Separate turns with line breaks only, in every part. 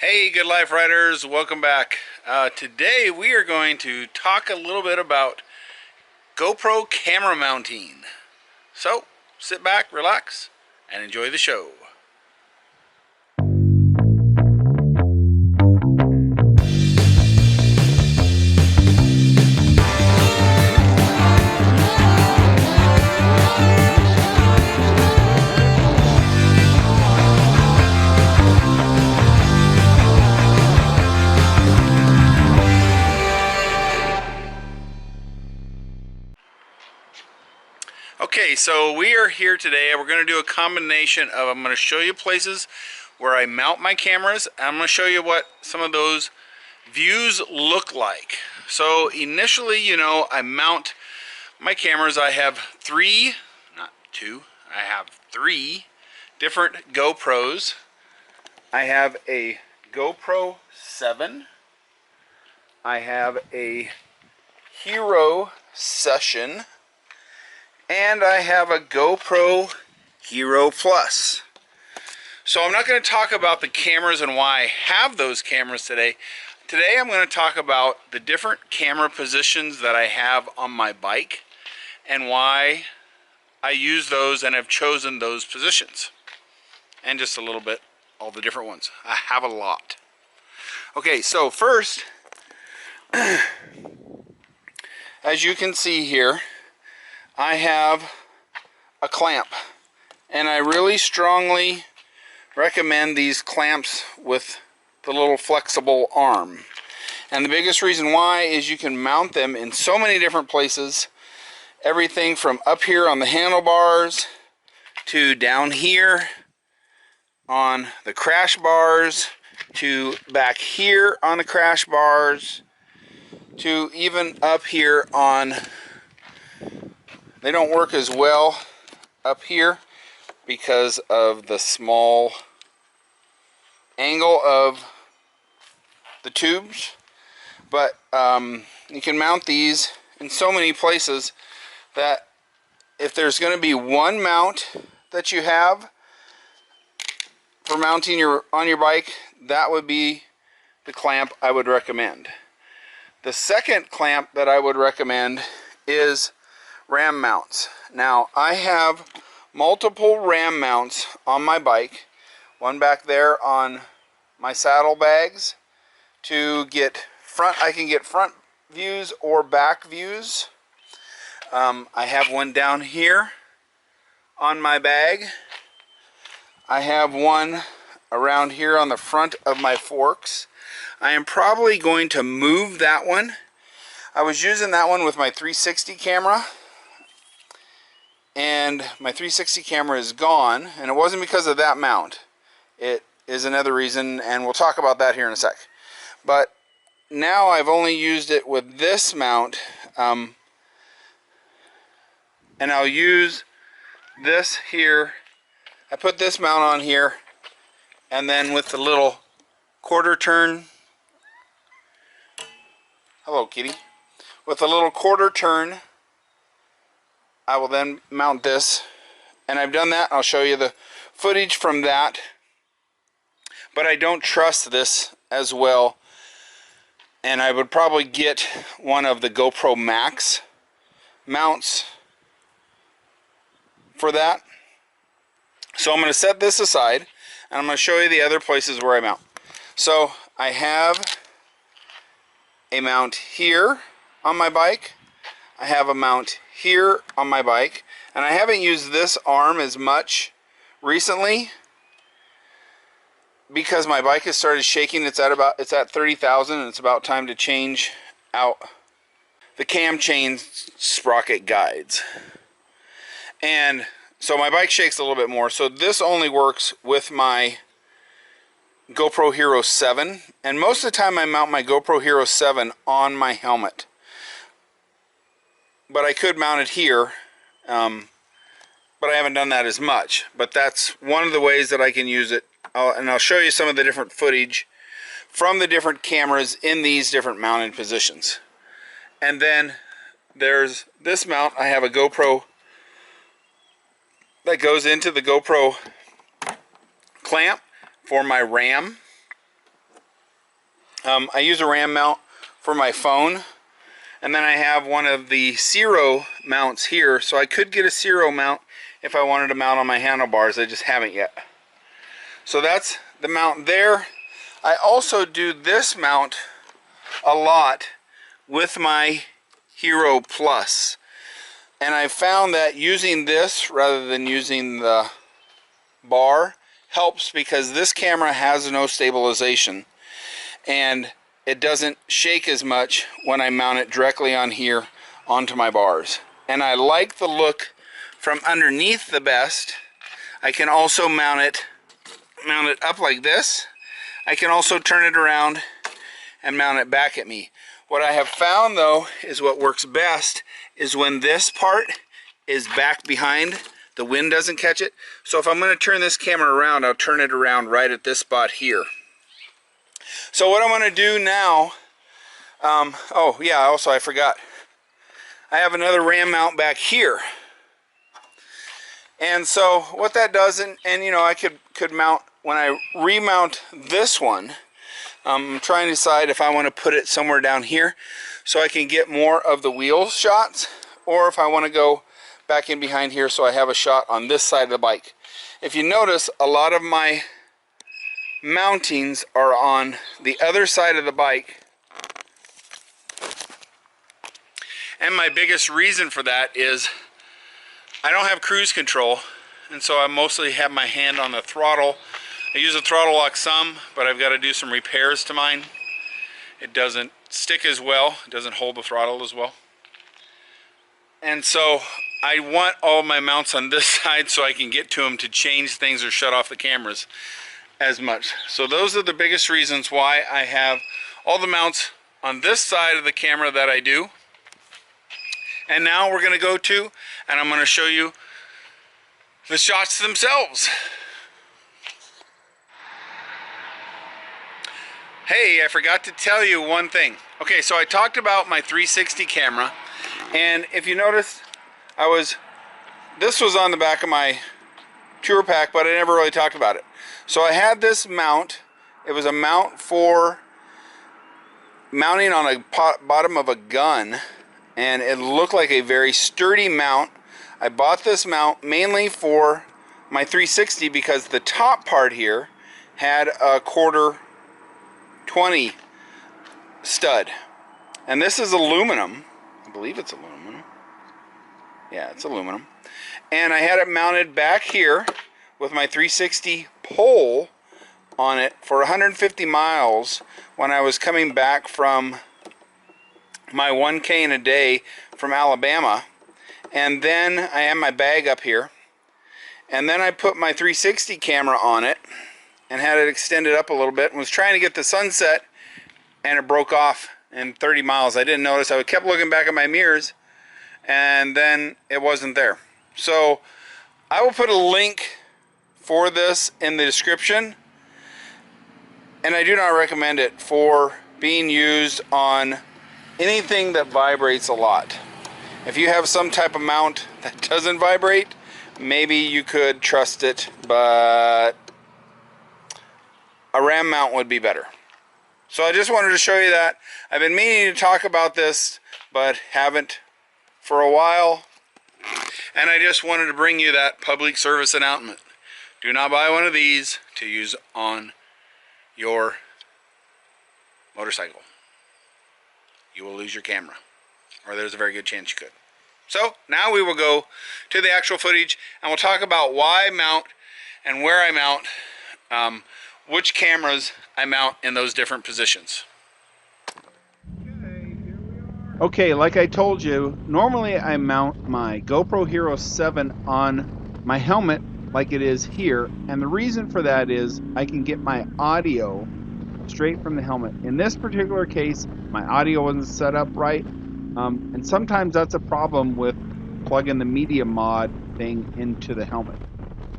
Hey, good life riders, welcome back. Today we are going to talk a little bit about GoPro camera mounting. So sit back, relax, and enjoy the show. Okay, so we are here today and we're going to do a combination of, I'm going to show you places where I mount my cameras, and I'm going to show you what some of those views look like. So initially, I mount my cameras. I have three different GoPros. I have a GoPro 7. I have a Hero Session. And I have a GoPro Hero Plus. So I'm not going to talk about the cameras and why I have those cameras today. Today I'm going to talk about the different camera positions that I have on my bike and why I use those and have chosen those positions. And just a little bit, all the different ones. I have a lot. Okay, so first, as you can see here, I have a clamp, and I really strongly recommend these clamps with the little flexible arm. And the biggest reason why is you can mount them in so many different places. Everything from up here on the handlebars to down here on the crash bars to back here on the crash bars to even up here on. They don't work as well up here because of the small angle of the tubes, but you can mount these in so many places that if there's going to be one mount that you have for mounting on your bike, that would be the clamp I would recommend. The second clamp that I would recommend is ram mounts. Now I have multiple ram mounts on my bike, one back there on my saddlebags to get front. I can get front views or back views. I have one down here on my bag. I have one around here on the front of my forks. I am probably going to move that one. I was using that one with my 360 camera, and my 360 camera is gone, and it wasn't because of that mount. It is another reason, and we'll talk about that here in a sec. But now I've only used it with this mount, and I'll use this here. I put this mount on here, and then with the little quarter turn, hello kitty, with a little quarter turn, I will then mount this, and I've done that. I'll show you the footage from that, but I don't trust this as well, and I would probably get one of the GoPro Max mounts for that. So I'm going to set this aside, and I'm going to show you the other places where I mount. So I have a mount here on my bike. I have a mount here on my bike, and I haven't used this arm as much recently because my bike has started shaking. It's at 30,000, and it's about time to change out the cam chain sprocket guides. And so my bike shakes a little bit more. So this only works with my GoPro Hero 7, and most of the time I mount my GoPro Hero 7 on my helmet. But I could mount it here, but I haven't done that as much. But that's one of the ways that I can use it, and I'll show you some of the different footage from the different cameras in these different mounted positions. And then there's this mount. I have a GoPro that goes into the GoPro clamp for my RAM. I use a RAM mount for my phone, and then I have one of the Zero mounts here, so I could get a Zero mount if I wanted to mount on my handlebars. I just haven't yet. So that's the mount there. I also do this mount a lot with my Hero Plus, and I found that using this rather than using the bar helps, because this camera has no stabilization and it doesn't shake as much when I mount it directly on here onto my bars. And I like the look from underneath the best. I can also mount it up like this. I can also turn it around and mount it back at me. What I have found though is what works best is when this part is back behind, the wind doesn't catch it. So if I'm going to turn this camera around, I'll turn it around right at this spot here. So what I'm going to do now, oh yeah, also I forgot, I have another RAM mount back here. And so what that does, and you know, I could mount, when I remount this one, I'm trying to decide if I want to put it somewhere down here so I can get more of the wheel shots, or if I want to go back in behind here so I have a shot on this side of the bike. If you notice, a lot of my mountings are on the other side of the bike, and my biggest reason for that is I don't have cruise control, and so I mostly have my hand on the throttle. I use a throttle lock some, but I've got to do some repairs to mine. It doesn't stick as well, it doesn't hold the throttle as well. And so I want all my mounts on this side so I can get to them to change things or shut off the cameras as much. So those are the biggest reasons why I have all the mounts on this side of the camera that I do. And now we're going to go to, and I'm going to show you the shots themselves. Hey, I forgot to tell you one thing. Okay, so I talked about my 360 camera, and if you notice, this was on the back of my tour pack, but I never really talked about it. So I had this mount. It was a mount for mounting on a bottom of a gun, and it looked like a very sturdy mount. I bought this mount mainly for my 360 because the top part here had a quarter 20 stud, and this is aluminum. I believe it's aluminum. Yeah, it's aluminum. And I had it mounted back here with my 360 pole on it for 150 miles when I was coming back from my 1K in a day from Alabama. And then I had my bag up here, and then I put my 360 camera on it and had it extended up a little bit and was trying to get the sunset, and it broke off in 30 miles. I didn't notice. I kept looking back at my mirrors, and then it wasn't there. So I will put a link for this in the description, and I do not recommend it for being used on anything that vibrates a lot. If you have some type of mount that doesn't vibrate, maybe you could trust it, but a RAM mount would be better. So I just wanted to show you that. I've been meaning to talk about this, but haven't for a while. And I just wanted to bring you that public service announcement. Do not buy one of these to use on your motorcycle. You will lose your camera, or there's a very good chance you could. So now we will go to the actual footage, and we'll talk about why I mount and where I mount, which cameras I mount in those different positions. Okay, like I told you, normally I mount my GoPro Hero 7 on my helmet like it is here, and the reason for that is I can get my audio straight from the helmet. In this particular case, my audio wasn't set up right, and sometimes that's a problem with plugging the media mod thing into the helmet.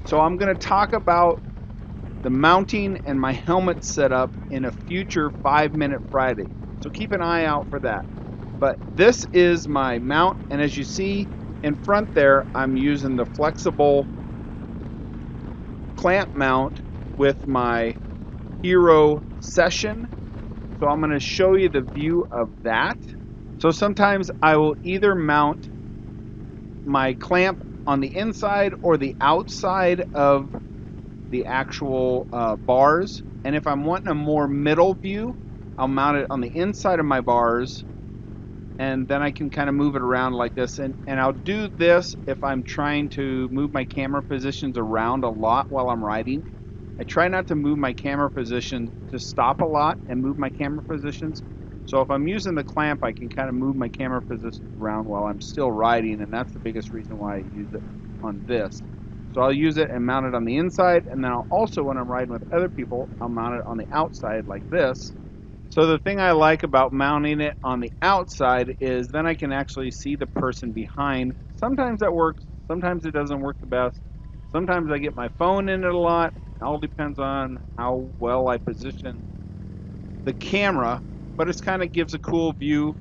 So I'm going to talk about the mounting and my helmet setup in a future 5-Minute Friday. So keep an eye out for that. But this is my mount, and as you see in front there, I'm using the flexible clamp mount with my Hero Session
So I'm going to show you the view of that. So sometimes I will either mount my clamp on the inside or the outside of the actual bars. And if I'm wanting a more middle view, I'll mount it on the inside of my bars, and then I can kind of move it around like this. And I'll do this if I'm trying to move my camera positions around a lot while I'm riding. I try not to move my camera position, to stop a lot and move my camera positions. So if I'm using the clamp, I can kind of move my camera positions around while I'm still riding, and that's the biggest reason why I use it on this. So I'll use it and mount it on the inside, and then I'll also, when I'm riding with other people, I'll mount it on the outside like this. So the thing I like about mounting it on the outside is then I can actually see the person behind. Sometimes that works, sometimes it doesn't work the best. Sometimes I get my phone in it a lot. It all depends on how well I position the camera, but it kind of gives a cool view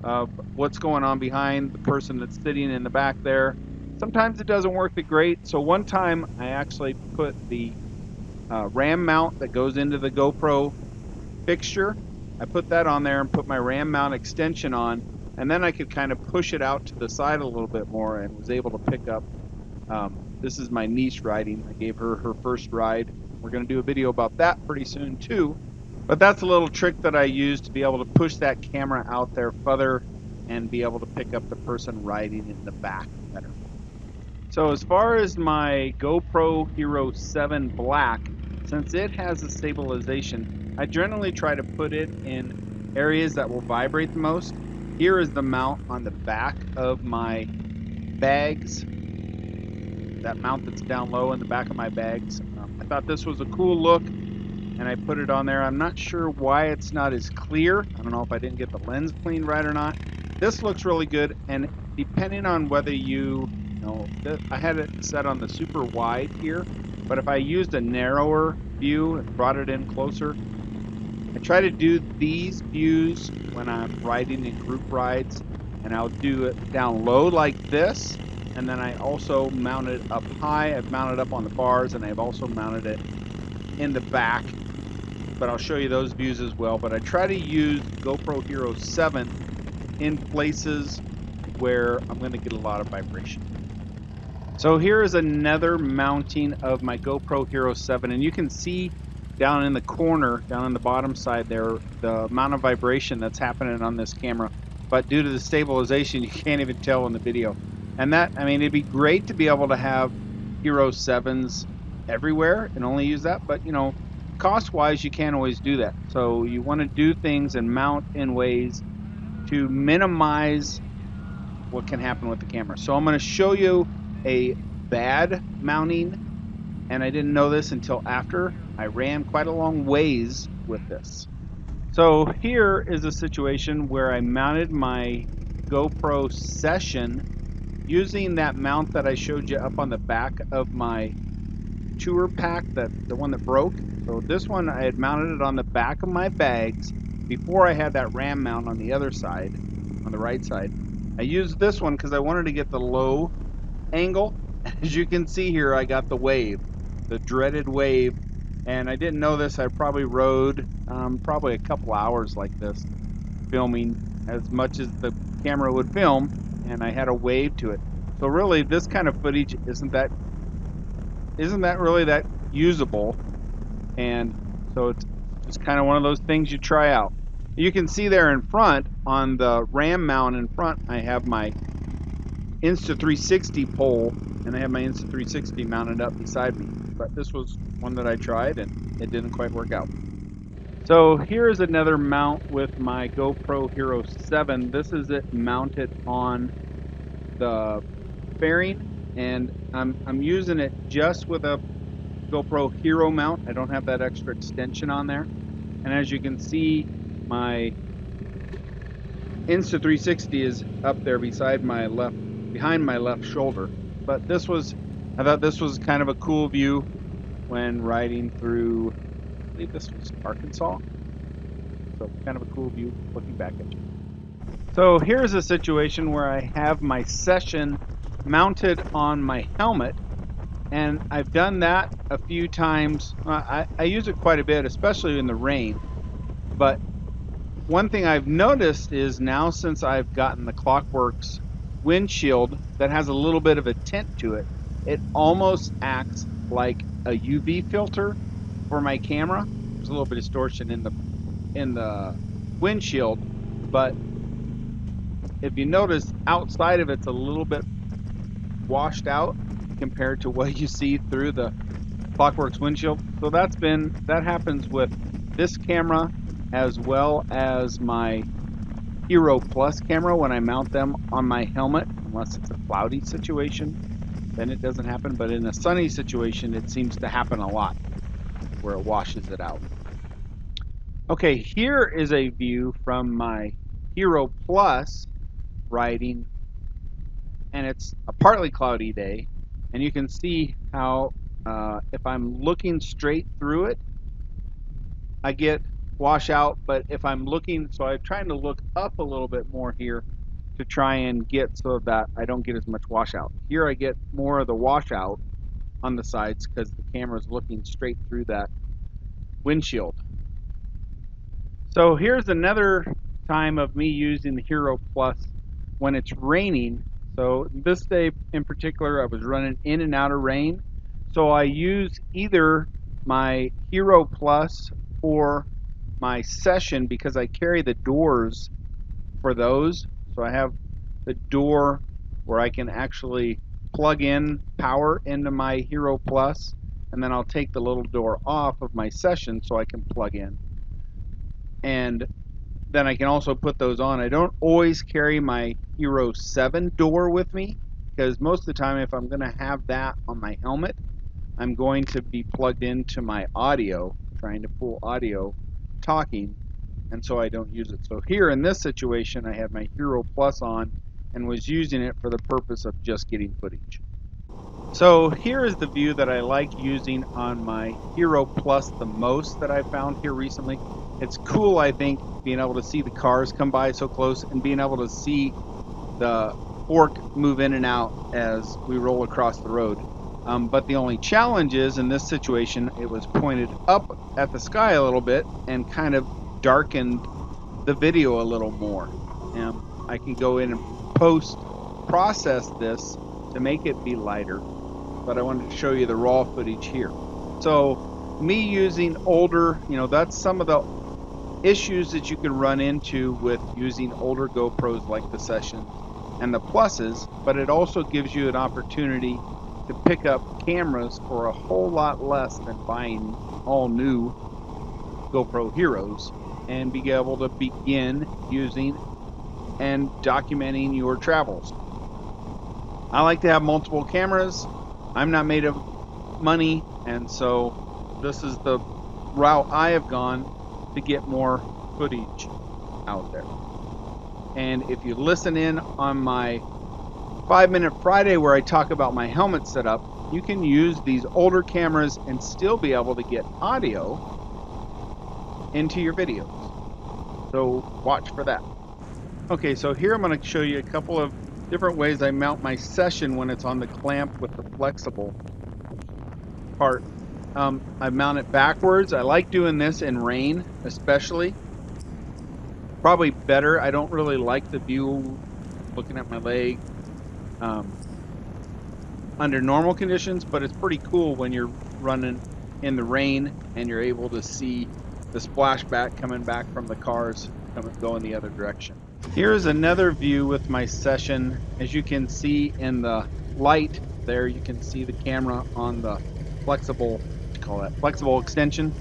of what's going on behind the person that's sitting in the back there. Sometimes it doesn't work that great. So one time I actually put the RAM mount that goes into the GoPro fixture. I put that on there and put my RAM mount extension on, and then I could kind of push it out to the side a little bit more and was able to pick up. This is my niece riding. I gave her her first ride. We're going to do a video about that pretty soon too. But that's a little trick that I use to be able to push that camera out there further and be able to pick up the person riding in the back better. So as far as my GoPro Hero 7 Black, since it has a stabilization, I generally try to put it in areas that will vibrate the most. Here is the mount on the back of my bags. That mount that's down low in the back of my bags. I thought this was a cool look, and I put it on there. I'm not sure why it's not as clear. I don't know if I didn't get the lens cleaned right or not. This looks really good, and depending on whether you know, I had it set on the super wide here, but if I used a narrower view and brought it in closer, I try to do these views when I'm riding in group rides, and I'll do it down low like this, and then I also mount it up high. I've mounted up on the bars, and I've also mounted it in the back, but I'll show you those views as well. But I try to use GoPro Hero 7 in places where I'm going to get a lot of vibration. So here is another mounting of my GoPro Hero 7, and you can see down in the corner, down on the bottom side there, the amount of vibration that's happening on this camera. But due to the stabilization, you can't even tell in the video. And that, I mean, it'd be great to be able to have Hero 7s everywhere and only use that, but you know, cost-wise, you can't always do that. So you want to do things and mount in ways to minimize what can happen with the camera. So I'm going to show you a bad mounting, and I didn't know this until after. I ran quite a long ways with this. So here is a situation where I mounted my GoPro Session using that mount that I showed you up on the back of my tour pack, the one that broke. So this one, I had mounted it on the back of my bags before I had that RAM mount on the other side, on the right side. I used this one because I wanted to get the low angle. As you can see here, I got the wave, the dreaded wave, and I didn't know this. I probably rode probably a couple hours like this, filming as much as the camera would film, and I had a wave to it. So really, this kind of footage isn't that really that usable, and so it's just kind of one of those things you try out. You can see there in front, on the RAM mount in front, I have my Insta360 pole, and I have my Insta360 mounted up beside me. But this was one that I tried, and it didn't quite work out. So here's another mount with my GoPro Hero 7. This is it mounted on the fairing, and I'm using it just with a GoPro Hero mount. I don't have that extra extension on there. And as you can see, my Insta360 is up there beside my behind my left shoulder. But this was, I thought this was kind of a cool view when riding through, I believe this was Arkansas. So kind of a cool view looking back at you. So here's a situation where I have my Session mounted on my helmet, and I've done that a few times. I use it quite a bit, especially in the rain, but one thing I've noticed is now since I've gotten the Clockworks windshield that has a little bit of a tint to it, it almost acts like a UV filter for my camera. There's a little bit of distortion in the windshield, but if you notice, outside of it's a little bit washed out compared to what you see through the Clockworks windshield. So that happens with this camera as well as my Hero Plus camera when I mount them on my helmet, unless it's a cloudy situation, then it doesn't happen. But in a sunny situation, it seems to happen a lot where it washes it out. Okay, here is a view from my Hero Plus riding, and it's a partly cloudy day, and you can see how if I'm looking straight through it, I get washout, but if I'm looking, so I'm trying to look up a little bit more here to try and get so that I don't get as much washout. Here I get more of the washout on the sides because the camera is looking straight through that windshield. So here's another time of me using the Hero Plus when it's raining. So this day in particular, I was running in and out of rain. So I use either my Hero Plus or my Session because I carry the doors for those. So I have the door where I can actually plug in power into my Hero Plus, and then I'll take the little door off of my Session so I can plug in. And then I can also put those on. I don't always carry my Hero 7 door with me because most of the time if I'm going to have that on my helmet, I'm going to be plugged into my audio, trying to pull audio talking, and so I don't use it. So here in this situation, I had my Hero Plus on and was using it for the purpose of just getting footage. So here is the view that I like using on my Hero Plus the most that I found here recently. It's cool, I think, being able to see the cars come by so close and being able to see the fork move in and out as we roll across the road. But the only challenge is, in this situation, it was pointed up at the sky a little bit and kind of darkened the video a little more. I can go in and post-process this to make it be lighter, but I wanted to show you the raw footage here. So me using older, that's some of the issues that you can run into with using older GoPros like the Session and the Pluses, but it also gives you an opportunity to pick up cameras for a whole lot less than buying all new GoPro Heroes and be able to begin using and documenting your travels. I like to have multiple cameras. I'm not made of money, and so this is the route I have gone to get more footage out there. And if you listen in on my 5-Minute Friday where I talk about my helmet setup, you can use these older cameras and still be able to get audio into your videos. So watch for that. Okay, so here I'm going to show you a couple of different ways I mount my Session when it's on the clamp with the flexible part. I mount it backwards. I like doing this in rain, especially. Probably better. I don't really like the view looking at my leg under normal conditions, but it's pretty cool when you're running in the rain and you're able to see the splashback coming back from the cars going the other direction. Here's another view with my Session. As you can see in the light there, you can see the camera on the flexible, flexible extension.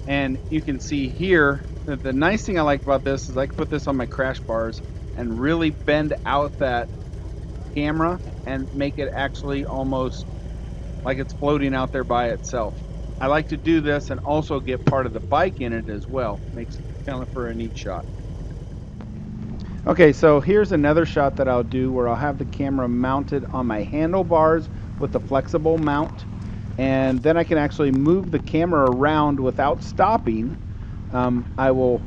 And you can see here that the nice thing I like about this is I can put this on my crash bars and really bend out that camera and make it actually almost like it's floating out there by itself. I like to do this and also get part of the bike in it as well. Makes it kind of for a neat shot. Okay, so here's another shot that I'll do where I'll have the camera mounted on my handlebars with the flexible mount, and then I can actually move the camera around without stopping. I will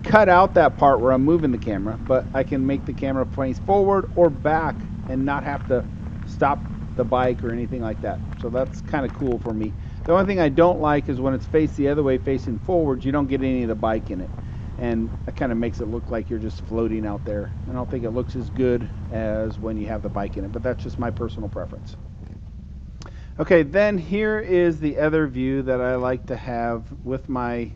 cut out that part where I'm moving the camera, but I can make the camera face forward or back and not have to stop the bike or anything like that. So that's kind of cool for me. The only thing I don't like is when it's faced the other way, facing forwards, you don't get any of the bike in it. and that kind of makes it look like you're just floating out there. I don't think it looks as good as when you have the bike in it, but that's just my personal preference. Okay, then here is the other view that I like to have with my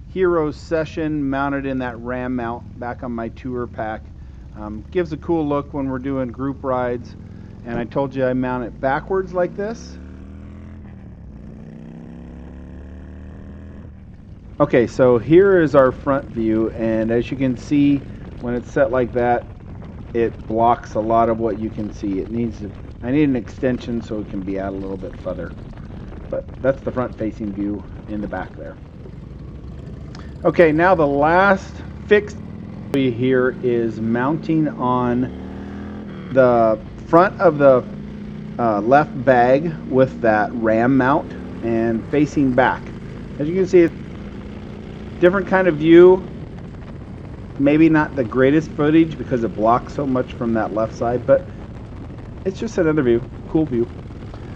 Hero Session mounted in that ram mount back on my tour pack. Gives a cool look when we're doing group rides, and I told you I mount it backwards like this. Okay, so here is our front view, and as you can see, when it's set like that, it blocks a lot of what you can see. I need an extension so it can be out a little bit further, but that's the front facing view in the back there. Okay, now the last fix here is mounting on the front of the left bag with that ram mount and facing back. As you can see, it's a different kind of view. Maybe not the greatest footage because it blocks so much from that left side, but it's just another view, cool view.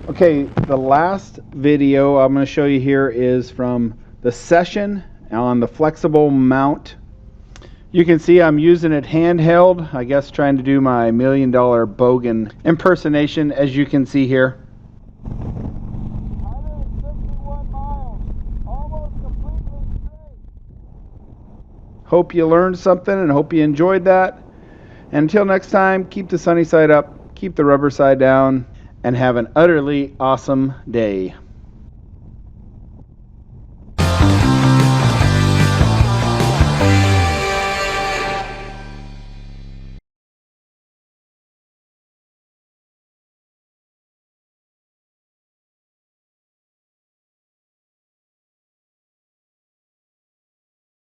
Okay, the last video I'm going to show you here is from the Session on the flexible mount. You can see I'm using it handheld, I guess trying to do my $1 million bogan impersonation, as you can see here. 161 miles, almost completely straight. Hope you learned something and hope you enjoyed that. And until next time, keep the sunny side up, keep the rubber side down, and have an utterly awesome day.